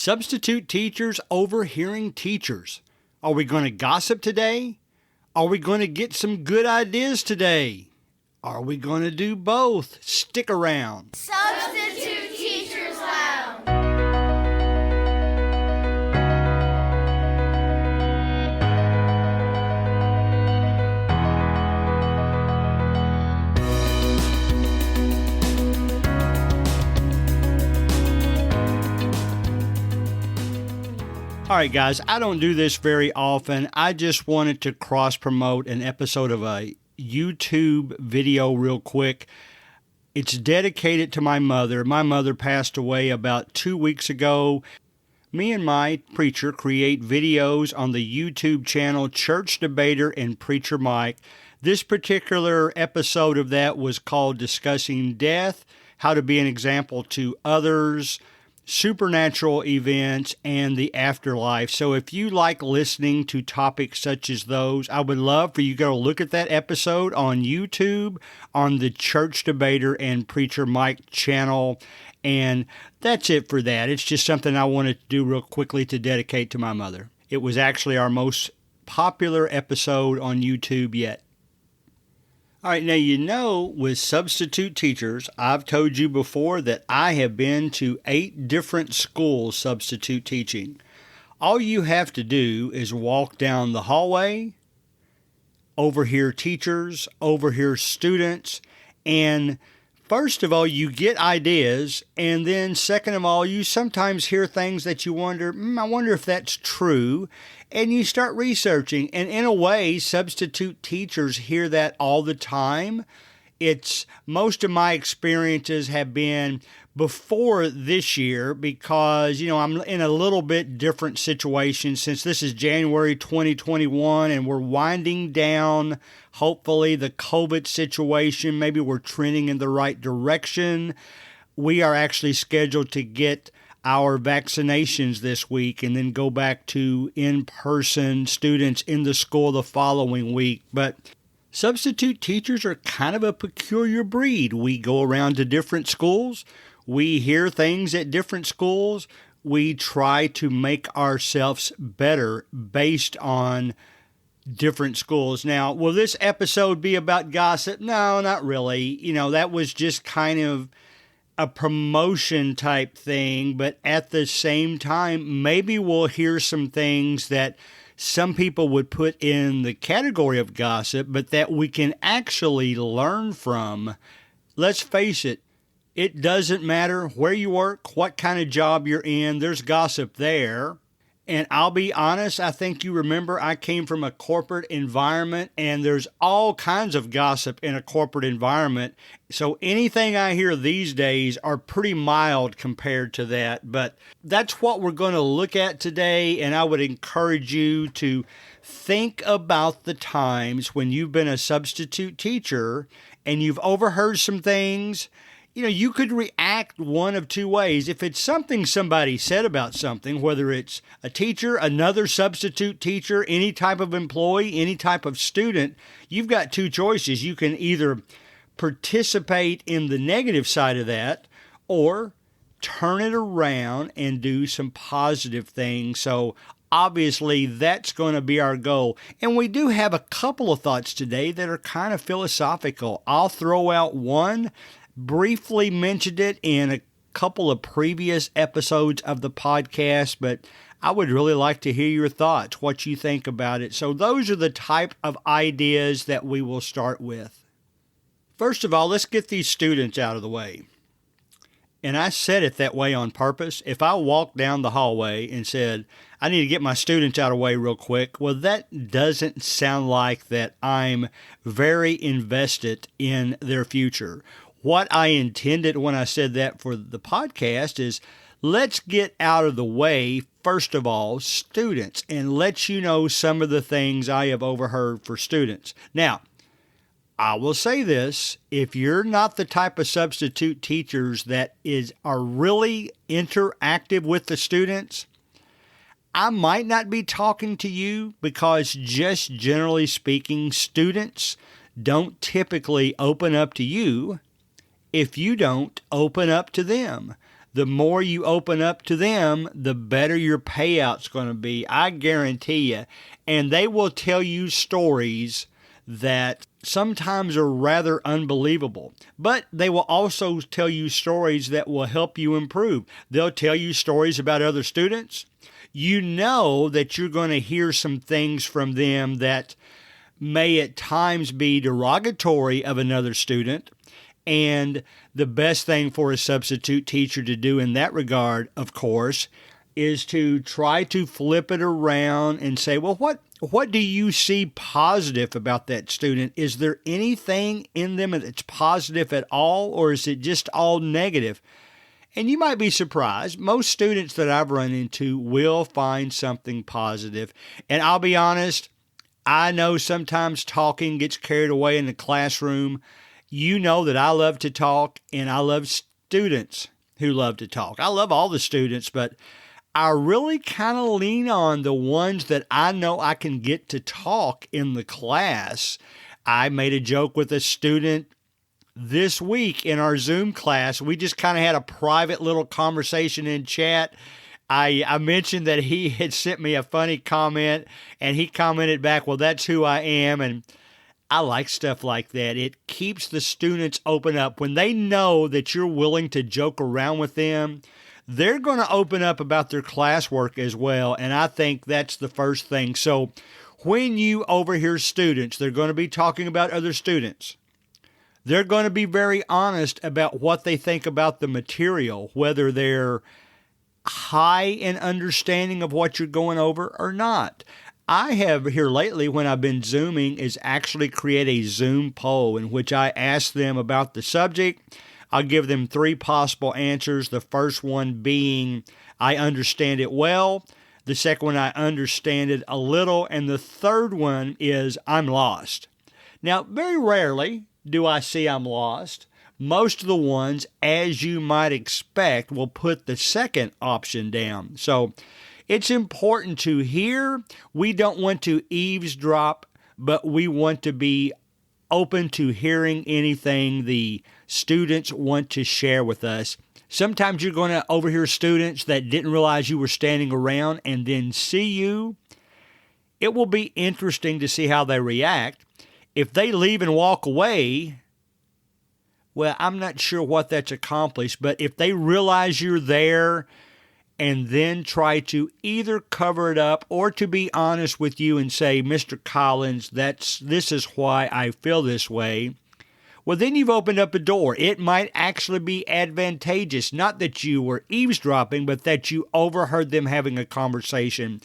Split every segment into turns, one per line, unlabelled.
Substitute teachers overhearing teachers. Are we going to gossip today? Are we going to get some good ideas today? Are we going to do both? Stick around.
Substitute Teachers Lounge.
All right, guys, I don't do this very often. I just wanted to cross-promote an episode of a YouTube video real quick. It's dedicated to my mother. My mother passed away about 2 weeks ago. Me and my preacher create videos on the YouTube channel Church Debater and Preacher Mike. This particular episode of that was called Discussing Death, How to Be an Example to Others, Supernatural Events, and the Afterlife. So if you like listening to topics such as those, I would love for you to go look at that episode on YouTube on the Church Debater and Preacher Mike channel. And that's it for that. It's just something I wanted to do real quickly to dedicate to my mother. It was actually our most popular episode on YouTube yet. All right, now with substitute teachers, I've told you before that I have been to 8 different schools substitute teaching. All you have to do is walk down the hallway, overhear teachers, overhear students, and first of all, you get ideas, and then second of all, you sometimes hear things that you wonder, I wonder if that's true, and you start researching. And in a way, substitute teachers hear that all the time. Most of my experiences have been before this year because, I'm in a little bit different situation since this is January 2021 and we're winding down, hopefully, the COVID situation. Maybe we're trending in the right direction. We are actually scheduled to get our vaccinations this week and then go back to in-person students in the school the following week. But substitute teachers are kind of a peculiar breed. We go around to different schools. We hear things at different schools. We try to make ourselves better based on different schools. Now, will this episode be about gossip? No, not really. That was just kind of a promotion type thing, but at the same time, maybe we'll hear some things that some people would put in the category of gossip, but that we can actually learn from. Let's face it, it doesn't matter where you work, what kind of job you're in, there's gossip there. And I'll be honest, I think you remember I came from a corporate environment, and there's all kinds of gossip in a corporate environment. So anything I hear these days are pretty mild compared to that. But that's what we're going to look at today, and I would encourage you to think about the times when you've been a substitute teacher and you've overheard some things. You could react one of two ways. If it's something somebody said about something, whether it's a teacher, another substitute teacher, any type of employee, any type of student, you've got two choices. You can either participate in the negative side of that or turn it around and do some positive things. So obviously, that's going to be our goal. And we do have a couple of thoughts today that are kind of philosophical. I'll throw out one. Briefly mentioned it in a couple of previous episodes of the podcast, but I would really like to hear your thoughts, what you think about it. So those are the type of ideas that we will start with. First of all, let's get these students out of the way. And I said it that way on purpose. If I walked down the hallway and said, I need to get my students out of the way real quick, well, that doesn't sound like that I'm very invested in their future. What I intended when I said that for the podcast is let's get out of the way, first of all, students, and let you know some of the things I have overheard for students. Now, I will say this, if you're not the type of substitute teachers that are really interactive with the students, I might not be talking to you because just generally speaking, students don't typically open up to you if you don't open up to them. the more you open up to them, the better your payout's going to be. I guarantee you. And they will tell you stories that sometimes are rather unbelievable. But they will also tell you stories that will help you improve. They'll tell you stories about other students. You know that you're going to hear some things from them that may at times be derogatory of another student. And the best thing for a substitute teacher to do in that regard, of course, is to try to flip it around and say, well, what do you see positive about that student? Is there anything in them that's positive at all, or is it just all negative? And you might be surprised. Most students that I've run into will find something positive. And I'll be honest, I know sometimes talking gets carried away in the classroom. You know that I love to talk, and I love students who love to talk. I love all the students, but I really kind of lean on the ones that I know I can get to talk in the class. I made a joke with a student this week in our Zoom class. We just kind of had a private little conversation in chat. I mentioned that he had sent me a funny comment, and he commented back, well, that's who I am. And I like stuff like that. It keeps the students open up. When they know that you're willing to joke around with them, they're going to open up about their classwork as well. And I think that's the first thing. So when you overhear students, they're going to be talking about other students. They're going to be very honest about what they think about the material, whether they're high in understanding of what you're going over or not. I have here lately, when I've been Zooming, is actually create a Zoom poll in which I ask them about the subject. I'll give them 3 possible answers. The first one being, I understand it well. The second one, I understand it a little. And the third one is, I'm lost. Now, very rarely do I see I'm lost. Most of the ones, as you might expect, will put the second option down. So it's important to hear. We don't want to eavesdrop, but we want to be open to hearing anything the students want to share with us. Sometimes you're going to overhear students that didn't realize you were standing around and then see you. It will be interesting to see how they react. If they leave and walk away, well, I'm not sure what that's accomplished, but if they realize you're there and then try to either cover it up or to be honest with you and say, Mr. Collins, this is why I feel this way, well, then you've opened up a door. It might actually be advantageous, not that you were eavesdropping, but that you overheard them having a conversation.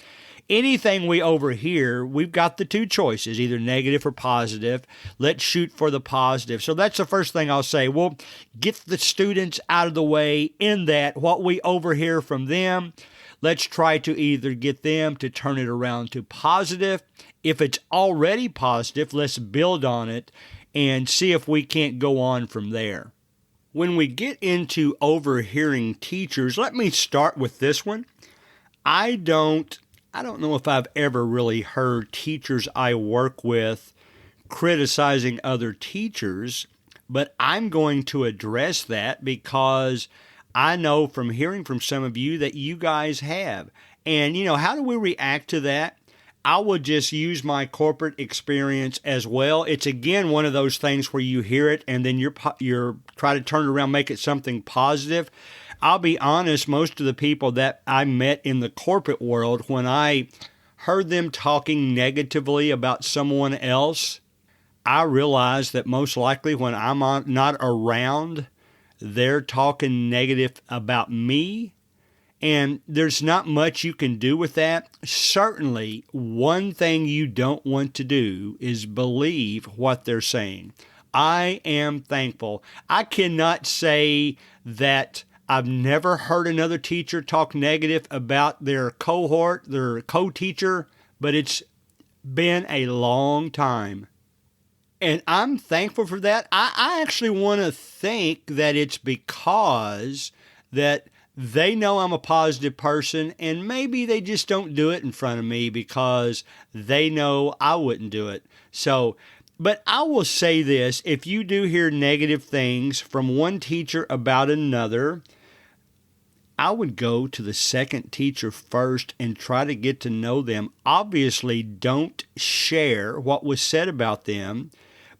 Anything we overhear, we've got the 2 choices, either negative or positive. Let's shoot for the positive. So that's the first thing I'll say. We'll get the students out of the way in that what we overhear from them, let's try to either get them to turn it around to positive. If it's already positive, let's build on it and see if we can't go on from there. When we get into overhearing teachers, let me start with this one. I don't know if I've ever really heard teachers I work with criticizing other teachers, but I'm going to address that because I know from hearing from some of you that you guys have. And, how do we react to that? I would just use my corporate experience as well. It's, again, one of those things where you hear it and then you're try to turn it around, make it something positive. I'll be honest, most of the people that I met in the corporate world, when I heard them talking negatively about someone else, I realized that most likely when I'm not around, they're talking negative about me. And there's not much you can do with that. Certainly, one thing you don't want to do is believe what they're saying. I am thankful. I cannot say that I've never heard another teacher talk negative about their cohort, their co-teacher, but it's been a long time. And I'm thankful for that. I actually want to think that it's because that they know I'm a positive person, and maybe they just don't do it in front of me because they know I wouldn't do it. So, but I will say this, if you do hear negative things from one teacher about another, I would go to the second teacher first and try to get to know them. Obviously, don't share what was said about them,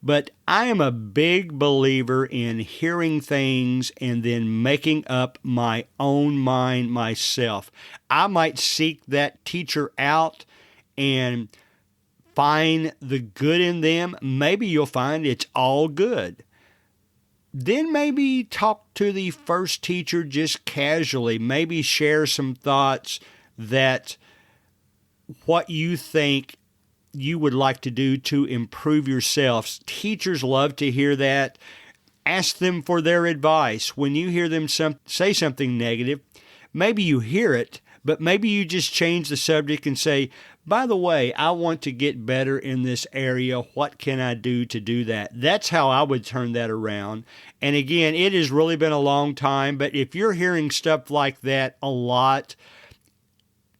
but I am a big believer in hearing things and then making up my own mind myself. I might seek that teacher out and find the good in them. Maybe you'll find it's all good. Then maybe talk to the first teacher just casually. Maybe share some thoughts that what you think you would like to do to improve yourselves. Teachers love to hear that. Ask them for their advice. When you hear them say something negative, maybe you hear it, but maybe you just change the subject and say, by the way, I want to get better in this area. What can I do to do that? That's how I would turn that around. And again, it has really been a long time, but if you're hearing stuff like that a lot,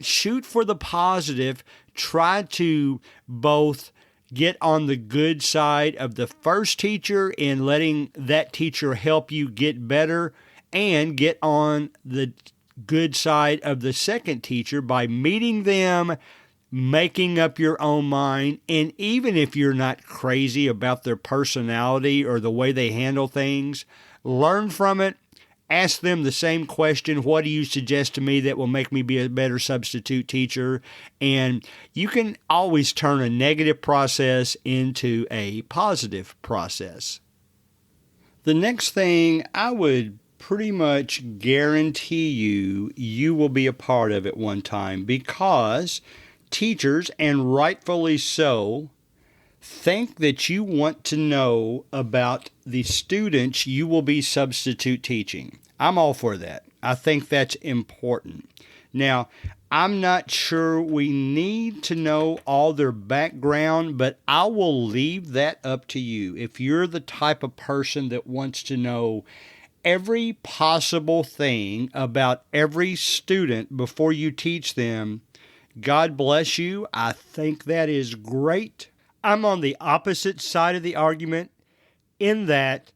shoot for the positive. Try to both get on the good side of the first teacher in letting that teacher help you get better, and get on the good side of the second teacher by meeting them, making up your own mind. And even if you're not crazy about their personality or the way they handle things, learn from it. Ask them the same question, what do you suggest to me that will make me be a better substitute teacher? And you can always turn a negative process into a positive process. The next thing, I would pretty much guarantee you will be a part of it one time, because teachers, and rightfully so, think that you want to know about the students you will be substitute teaching. I'm all for that. I think that's important. Now, I'm not sure we need to know all their background, but I will leave that up to you. If you're the type of person that wants to know every possible thing about every student before you teach them, God bless you. I think that is great. I'm on the opposite side of the argument in that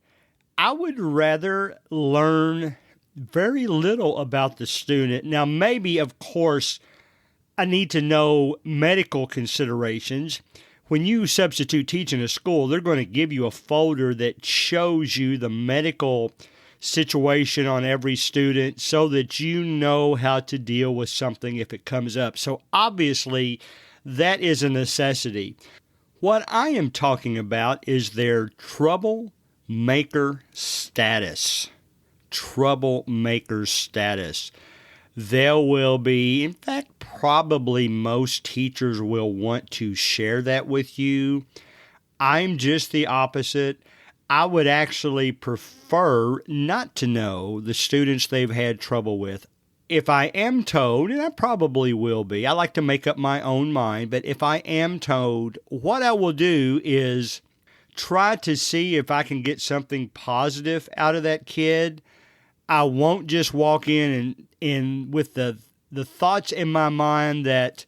I would rather learn very little about the student. Now, maybe, of course, I need to know medical considerations. When you substitute teach in a school, they're going to give you a folder that shows you the medical situation on every student so that you know how to deal with something if it comes up. So obviously, that is a necessity. What I am talking about is their troublemaker status. Troublemaker status. There will be, in fact, probably most teachers will want to share that with you. I'm just the opposite. I would actually prefer not to know the students they've had trouble with. If I am told, and I probably will be, I like to make up my own mind, but if I am told, what I will do is try to see if I can get something positive out of that kid. I won't just walk in with the thoughts in my mind that,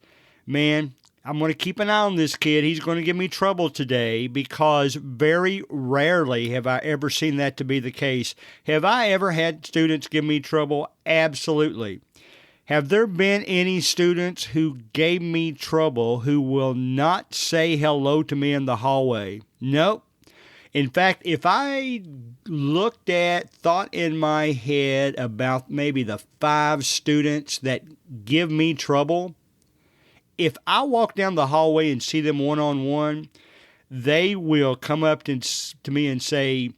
man, I'm going to keep an eye on this kid. He's going to give me trouble today, because very rarely have I ever seen that to be the case. Have I ever had students give me trouble? Absolutely. Have there been any students who gave me trouble who will not say hello to me in the hallway? Nope. In fact, if I thought in my head about maybe the 5 students that give me trouble, if I walk down the hallway and see them one-on-one, they will come up to me and say,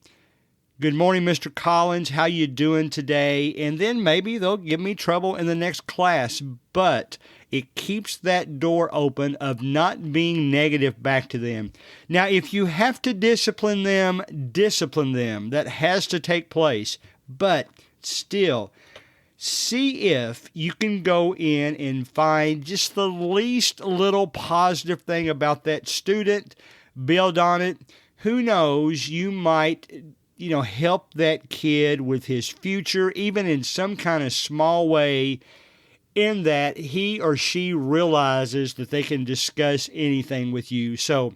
"Good morning, Mr. Collins. How you doing today?" And then maybe they'll give me trouble in the next class. But it keeps that door open of not being negative back to them. Now, if you have to discipline them. That has to take place. But still, see if you can go in and find just the least little positive thing about that student, build on it. Who knows, you might, help that kid with his future, even in some kind of small way, in that he or she realizes that they can discuss anything with you. So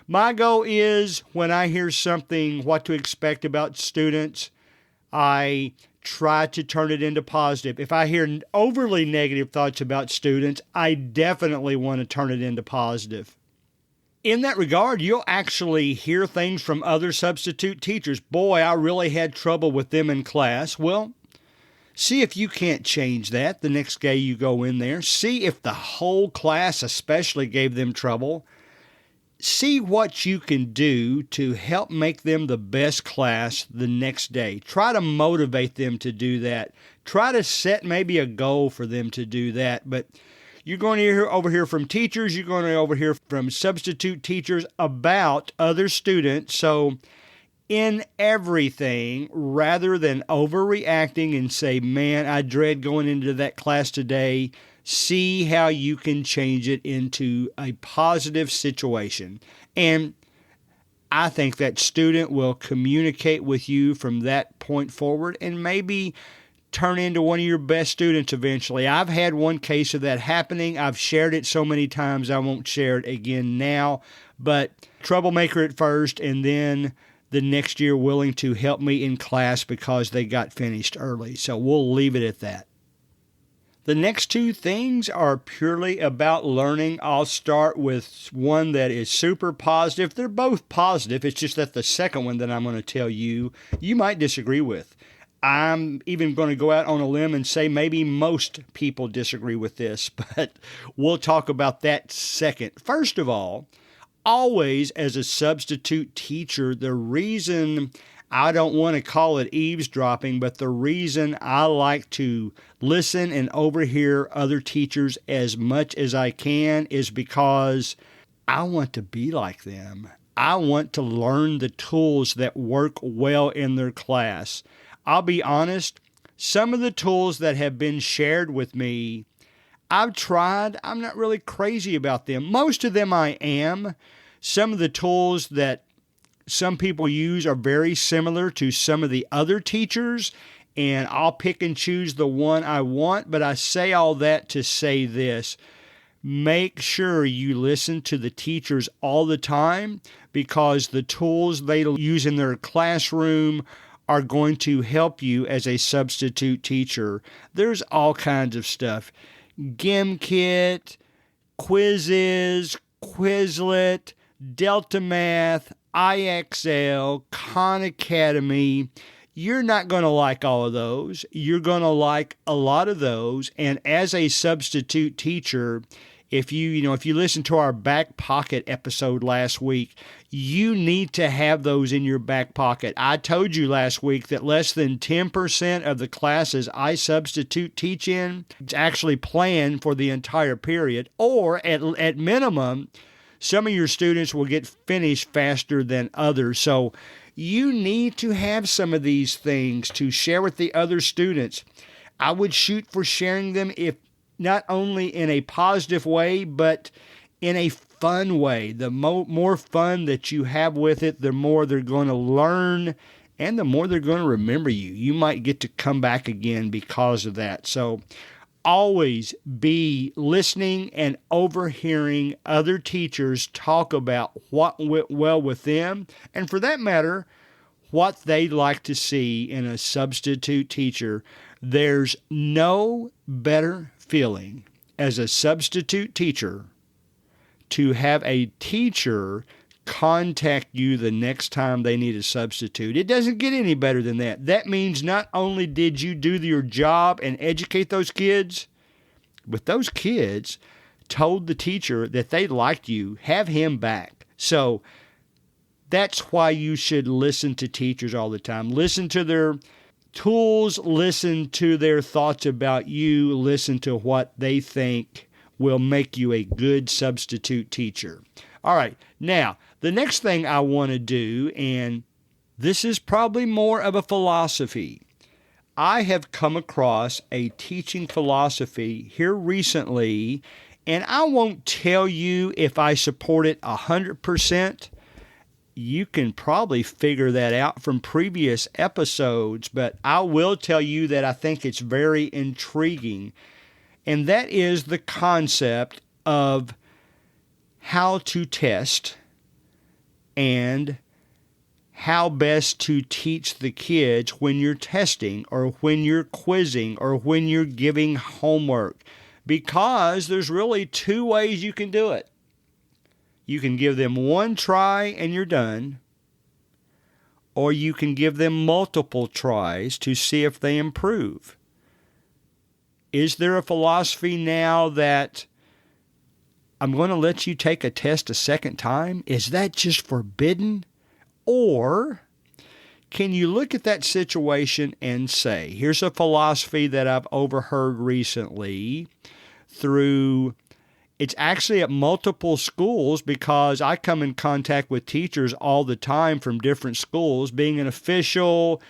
my goal is, when I hear something, what to expect about students, I try to turn it into positive. If I hear overly negative thoughts about students, I definitely want to turn it into positive. In that regard, you'll actually hear things from other substitute teachers. Boy, I really had trouble with them in class. Well, see if you can't change that the next day you go in there. See if the whole class especially gave them trouble. See what you can do to help make them the best class the next day. Try to motivate them to do that. Try to set maybe a goal for them to do that. But you're going to overhear from teachers. You're going to overhear from substitute teachers about other students. So in everything, rather than overreacting and say, man, I dread going into that class today, see how you can change it into a positive situation. And I think that student will communicate with you from that point forward and maybe turn into one of your best students eventually. I've had one case of that happening. I've shared it so many times I won't share it again now. But troublemaker at first, and then the next year willing to help me in class because they got finished early. So we'll leave it at that. The next two things are purely about learning. I'll start with one that is super positive. They're both positive. It's just that the second one that I'm going to tell you, you might disagree with. I'm even going to go out on a limb and say maybe most people disagree with this, but we'll talk about that second. First of all, always as a substitute teacher, the reason I don't want to call it eavesdropping, but the reason I like to listen and overhear other teachers as much as I can is because I want to be like them. I want to learn the tools that work well in their class. I'll be honest, some of the tools that have been shared with me, I've tried. I'm not really crazy about them. Most of them I am. Some of the tools that some people use are very similar to some of the other teachers, and I'll pick and choose the one I want, but I say all that to say this. Make sure you listen to the teachers all the time because the tools they use in their classroom are going to help you as a substitute teacher. There's all kinds of stuff. GimKit, quizzes, Quizlet, Delta Math, IXL, Khan Academy. You're not going to like all of those. You're going to like a lot of those. And as a substitute teacher, if you listen to our back pocket episode last week, you need to have those in your back pocket. I told you last week that less than 10% of the classes I substitute teach in actually plan for the entire period, or at minimum, some of your students will get finished faster than others. So you need to have some of these things to share with the other students. I would shoot for sharing them if not only in a positive way, but in a fun way. The more fun that you have with it, the more they're going to learn and the more they're going to remember you. You might get to come back again because of that. So always be listening and overhearing other teachers talk about what went well with them, and for that matter, what they'd like to see in a substitute teacher. There's no better feeling as a substitute teacher to have a teacher contact you the next time they need a substitute. It doesn't get any better than that. That means not only did you do your job and educate those kids, but those kids told the teacher that they liked you, have him back. So that's why you should listen to teachers all the time. Listen to their tools, listen to their thoughts about you, listen to what they think will make you a good substitute teacher. All right, now, the next thing I want to do, and this is probably more of a philosophy. I have come across a teaching philosophy here recently, and I won't tell you if I support it 100%. You can probably figure that out from previous episodes, but I will tell you that I think it's very intriguing, and that is the concept of how to test and how best to teach the kids when you're testing or when you're quizzing or when you're giving homework, because there's really two ways you can do it. You can give them one try and you're done, or you can give them multiple tries to see if they improve. Is there a philosophy now that I'm going to let you take a test a second time? Is that just forbidden? Or can you look at that situation and say, here's a philosophy that I've overheard recently it's actually at multiple schools, because I come in contact with teachers all the time from different schools, being an official,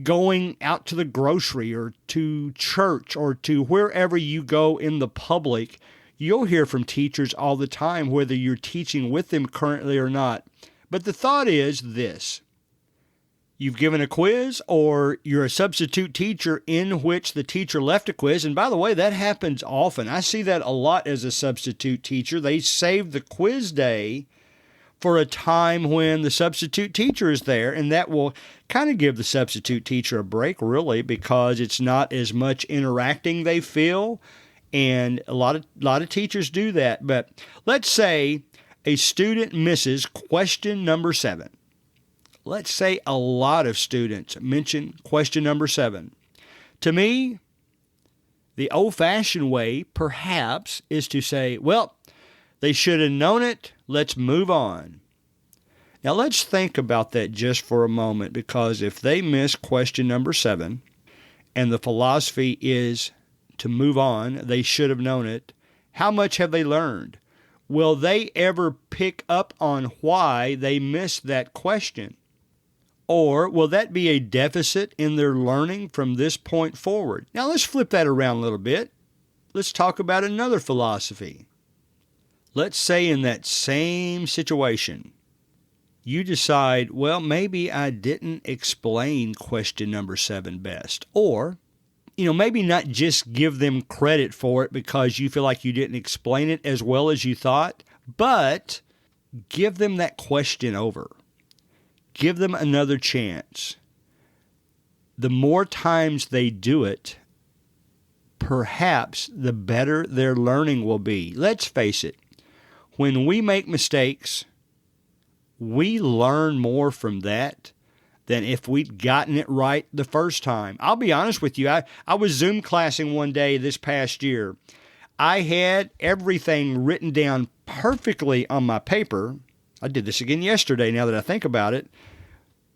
going out to the grocery or to church or to wherever you go in the public. You'll hear from teachers all the time, whether you're teaching with them currently or not. But the thought is this: you've given a quiz, or you're a substitute teacher in which the teacher left a quiz. And by the way, that happens often. I see that a lot as a substitute teacher. They save the quiz day for a time when the substitute teacher is there, and that will kind of give the substitute teacher a break, really, because it's not as much interacting, they feel. And a lot of teachers do that. But let's say a student misses question number 7. Let's say a lot of students mention question number 7. To me, the old-fashioned way, perhaps, is to say, well, they should have known it. Let's move on. Now, let's think about that just for a moment, because if they miss question number 7 and the philosophy is to move on, they should have known it, how much have they learned? Will they ever pick up on why they missed that question? Or will that be a deficit in their learning from this point forward? Now let's flip that around a little bit. Let's talk about another philosophy. Let's say in that same situation, you decide, well, maybe I didn't explain question number 7 best. Or, maybe not just give them credit for it because you feel like you didn't explain it as well as you thought, but give them that question over. Give them another chance. The more times they do it, perhaps the better their learning will be. Let's face it, when we make mistakes, we learn more from that than if we'd gotten it right the first time. I'll be honest with you. I was Zoom classing one day this past year. I had everything written down perfectly on my paper. I did this again yesterday, now that I think about it.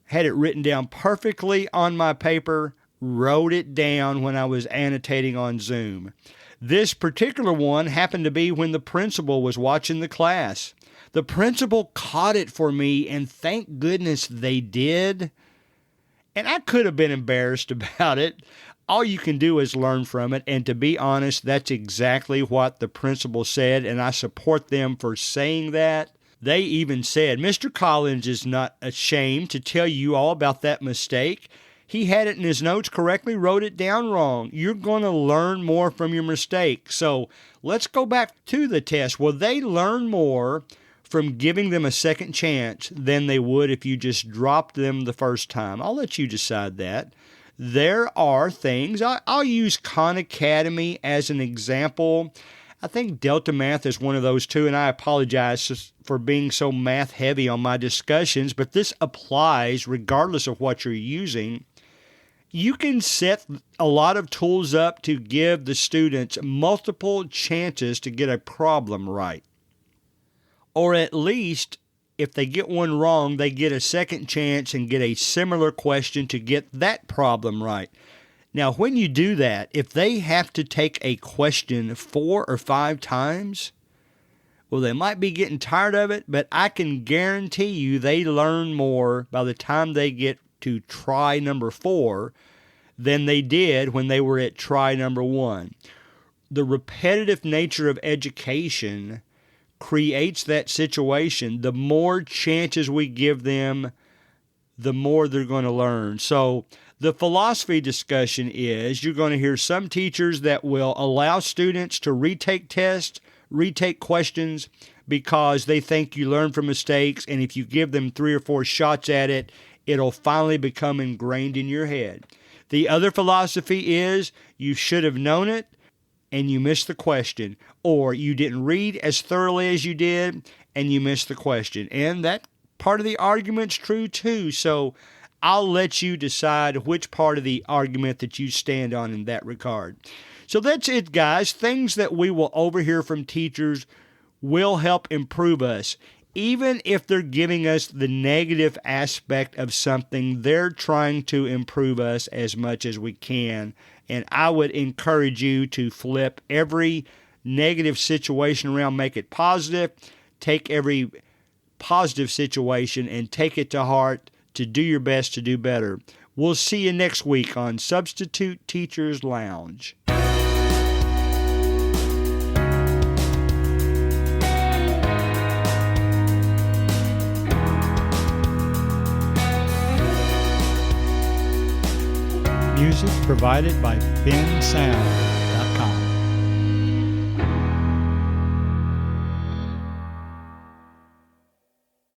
Had it written down perfectly on my paper, wrote it down when I was annotating on Zoom. This particular one happened to be when the principal was watching the class. The principal caught it for me, and thank goodness they did. And I could have been embarrassed about it. All you can do is learn from it. And to be honest, that's exactly what the principal said, and I support them for saying that. They even said, Mr. Collins is not ashamed to tell you all about that mistake. He had it in his notes correctly, wrote it down wrong. You're going to learn more from your mistake. So let's go back to the test. Will they learn more from giving them a second chance than they would if you just dropped them the first time? I'll let you decide that. There are things, I'll use Khan Academy as an example. I think Delta Math is one of those too, and I apologize for being so math heavy on my discussions, but this applies regardless of what you're using. You can set a lot of tools up to give the students multiple chances to get a problem right. Or at least, if they get one wrong, they get a second chance and get a similar question to get that problem right. Now, when you do that, if they have to take a question 4 or 5 times, well, they might be getting tired of it, but I can guarantee you they learn more by the time they get to try number 4 than they did when they were at try number 1. The repetitive nature of education creates that situation. The more chances we give them, the more they're going to learn. So the philosophy discussion is you're going to hear some teachers that will allow students to retake tests, retake questions, because they think you learn from mistakes, and if you give them 3 or 4 shots at it, it'll finally become ingrained in your head. The other philosophy is you should have known it and you missed the question, or you didn't read as thoroughly as you did and you missed the question. And that part of the argument's true too. So I'll let you decide which part of the argument that you stand on in that regard. So that's it, guys. Things that we will overhear from teachers will help improve us. Even if they're giving us the negative aspect of something, they're trying to improve us as much as we can. And I would encourage you to flip every negative situation around, make it positive. Take every positive situation and take it to heart to do your best to do better. We'll see you next week on Substitute Teachers Lounge. Music provided by Ben Sound.